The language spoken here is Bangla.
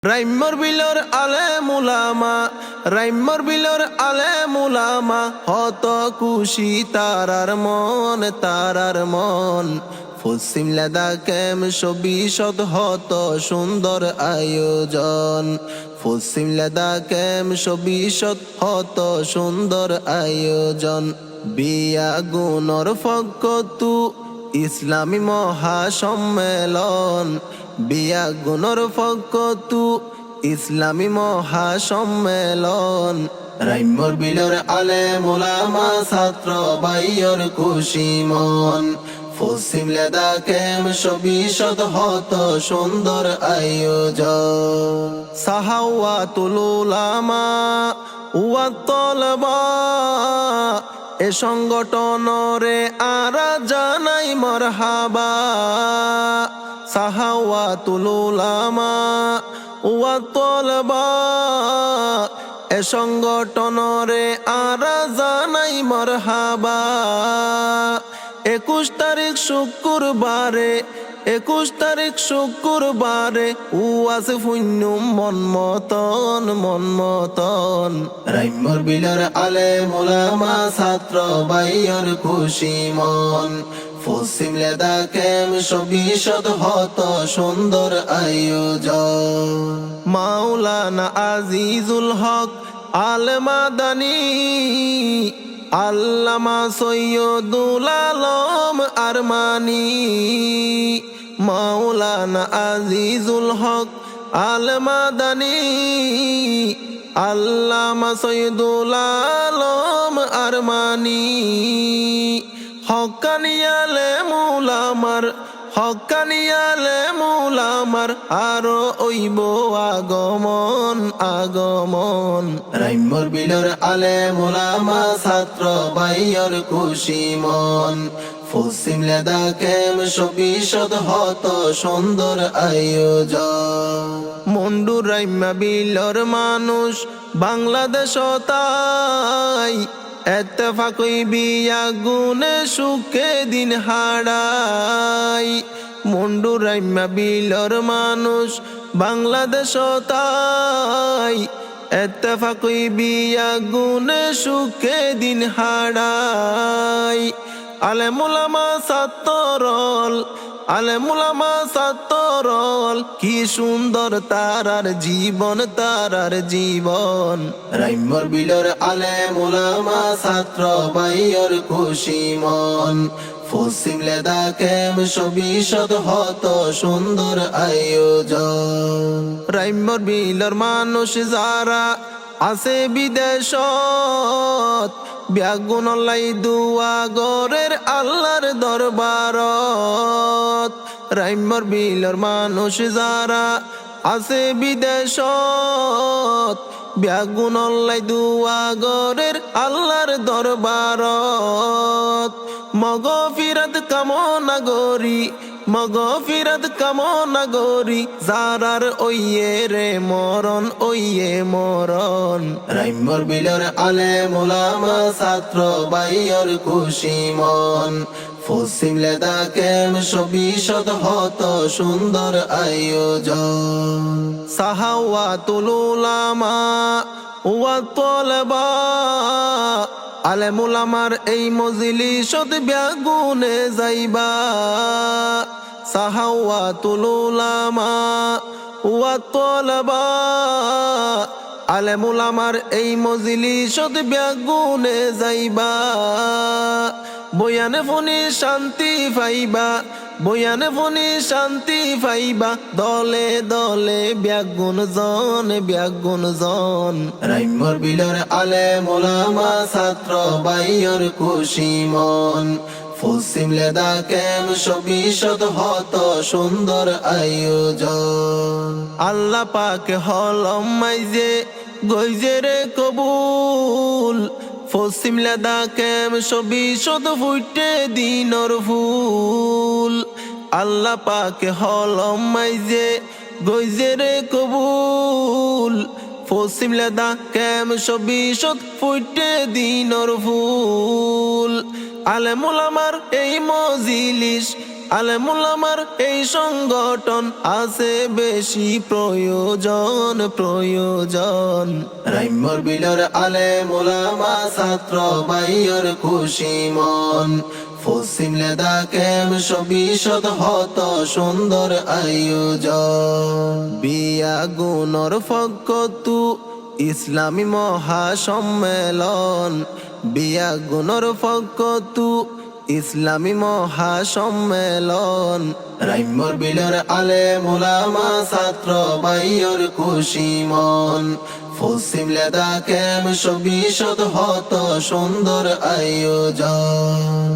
রাইমর বিলর আলে মুলামা, রাইমর বিলর আলে মুলামা, হত খুশি তারার মন, তারার মন। পশ্চিম লাদাখেম সবিশদ হত সুন্দর আয়োজন, পশ্চিম লাদাখেম সবিশদ হত সুন্দর আয়োজন। বিয়া গুণর ফকতু ইসলামী মহাসম্মেলন, বিয়া গুণর ফকতু ইসলামী মহাসম্মেলন। রাইমর বিলর আলে মুলামা, ছাত্র বাইয়র খুশি মন। পশ্চিম লাদাখেম সবিশদ হত সুন্দর আয়োজন। সাহাওয়াতুল উলামা ওয়াত তলবা, এ সংগঠনরে আরা জানাই মারহাবা। সাহাওয়াতুল উলামা ওয়াত তলবা, এ সংগঠনরে আরা জানাই মারহাবা। 21 তারিখ শুক্রবারে, 21 তারিখ শুক্রবারে, আছে পুণ্যম মন মতন, মন মতন। রাইমর বিলর আলে মুলামা, ছাত্র বাইয়র খুশি মন। পশ্চিম লাদাখেম সবিশদ হত সুন্দর আয়োজন। মাওলানা আজিজুল হক আল মাদানী, আল্লামা সৈয়দুল আলম আরমানি। মাওলানা আজিজুল হক আল মাদানী, আল্লামা সৈয়দুল আলম আরমানি। হক্কানিয়ালে মুলামার, হক্কানিয়ালে মুলামার, আরো ওইব আগমন, আগমন। রাইমর বিলর আলে মুলামা, ছাত্র বাইয়র খুশি মন। পশ্চিম লাদাখেম সবিশদ হত সুন্দর আয়োজন। মন্ডু রাইমা বিলর মানুষ বাংলাদেশ তাই, এত্তেফাক বিয়া গুনে সুখে দিন হারাই। মন্ডু রাইমা বিলর মানুষ বাংলাদেশ তাই, এত্তেফাক বিয়া গুনে সুখে দিন হারাই। আলে মুলামা ছাত্রল, আলে মুলামা ছাত্রল, কি সুন্দর তারার জীবন, তারার জীবন। রাইমর বিলর আলে মুলামা, ছাত্র বাইয়র খুশি মন। পশ্চিম লাদাখেম সবিশদ হত সুন্দর আয়োজন। রাইমর বিলর মানুষ যারা আছে বিদেশত, ব্যাগুনলাই দুয়া গরের আল্লাহর দরবারত। রাইমর বিলর মানুষ যারা আছে বিদেশত, ব্যাগুনলাই দুয়া গরের আল্লাহর দরবারত। মগফিরাত কামনা গরি, মগফিরাত কামনা গরি, যারার ওইয়ে রে মরণ, ওইয়ে মরণ। রাইমর বিলর আলে মুলামা, ছাত্র বাইয়র খুশি মন। পশ্চিম লাদাখেম সবিশদ হত সুন্দর আয়োজন। সাহাওয়াতুল উলামা ওয়াত তলবা, আলে মুলামার এই মজলিসত ব্যাগুনে যাইবা। সাহাওয়াতুল উলামা ওয়াত তলবা, আলে মুলামার এই মজলিসত ব্যাগুনে যাইবা। বয়ানে ফনি শান্তি পাইবা, বয়ানে ফনি শান্তি পাইবা, দলে দলে ব্যাগুন জন, ব্যাগুন জন। রাইমর বিলর আলে মুলামা, ছাত্র বাইয়র খুশি মন। পশ্চিম লাদাখেম সবিশদ হত সুন্দর আয়োজন। আল্লাহ পাক হলম মাইজে গইজে রে কবুল, পশ্চিম লাদাখেম সবিশদ ফুটে দিনর ফুল। আল্লাহ পাক হলম মাইজে গইজে রে কবুল, পশ্চিম লাদাখেম সবিশদ ফুটে দিনর ফুল। আলে মুলামার এই মজলিস, আলেমুলামার এই সংগঠন আছে বেশি প্রয়োজন প্রয়োজন। রাইমর বিলর আলেমুলামা ছাত্র বাইয়ের খুশি মন, পশ্চিম লেদা কেম সবিশদ হত সুন্দর আয়োজন। বিয়া গুণর ফকতু ইসলামী মহাসম্মেলন, বিয়া গুণর ফকতু ইসলামী মহাসম্মেলন। রাইমর বিলর আলেমুলামা ছাত্র বাইয়ের খুশি মন, পশ্চিম লেদা কেম সবিশদ হত সুন্দর আয়োজন।